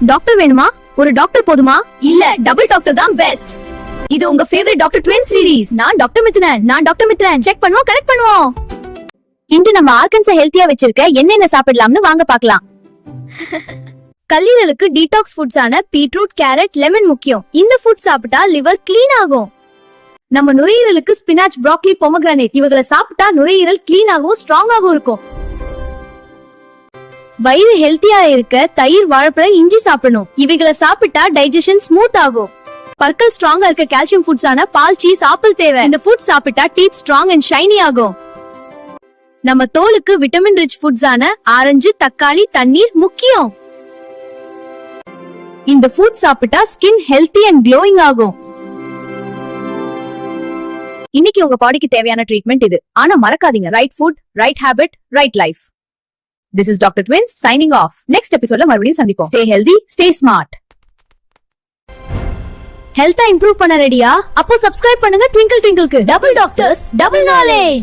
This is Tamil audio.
டாக்டர் வேணுமா? ஒரு டாக்டர் போதுமா? இல்ல, டபுள் டாக்டர் தான் பெஸ்ட். இது உங்க ஃபேவரட் டாக்டர் ட்வின் சீரிஸ். நான் டாக்டர் மித்ரன். செக் பண்ணுவோம், கரெக்ட் பண்ணுவோம். இன்று நம்ம ஆர்கன்ஸை ஹெல்த்தியா வச்சிருக்க என்னென்ன சாப்பிடலாம்னு வாங்க பார்க்கலாம். கல்லீரலுக்கு டீடாக்ஸ் ஃபுட்ஸான பீட்ரூட், கேரட், லெமன் முக்கியம். இந்த ஃபுட் சாப்பிட்டா லிவர் கிளீன் ஆகும். நம்ம நுரையீரலுக்கு ஸ்பினாச், ப்ரோக்கலி, பொமோகிரானேட் இவங்களை சாப்பிட்டா நுரையீரல் கிளீன் ஆகும், ஸ்ட்ராங்காகவும் இருக்கும். வயிறு ஹெல்த்தியா இருக்க தயிர், வாழைப்பழம், இஞ்சி சாப்பிடணும். இவைகளை சாப்பிட்டா டைஜஷன் ஸ்மூத் ஆகும். பற்கள் ஸ்ட்ராங்கா இருக்க கால்சியம் ஃபுட்ஸான பால், சீஸ், ஆப்பிள் தேவை. இந்த ஃபுட் சாப்பிட்டா டீத் ஸ்ட்ராங் அண்ட் ஷைனி ஆகும். நம்ம தோலுக்கு விட்டமின் ரிச் ஃபுட்ஸான ஆரஞ்சு, தக்காளி, தண்ணீர் முக்கியம். இந்த ஃபுட் சாப்பிட்டா ஸ்கின் ஹெல்த்தி அண்ட் க்ளோயிங் ஆகும். இன்னைக்கு உங்க பாடிக்கு தேவையான ட்ரீட்மெண்ட் இது. ஆனா மறக்காதீங்க, right foot, right habit, right life. This is Dr. Twins signing off. Next episodeல மறுபடியும் சந்திப்போம். Stay healthy, stay smart. Health-ஆ improve பண்ண ரெடியா? அப்போ subscribe பண்ணுங்க Twinkle Twinkle-க்கு. Double doctors, double knowledge.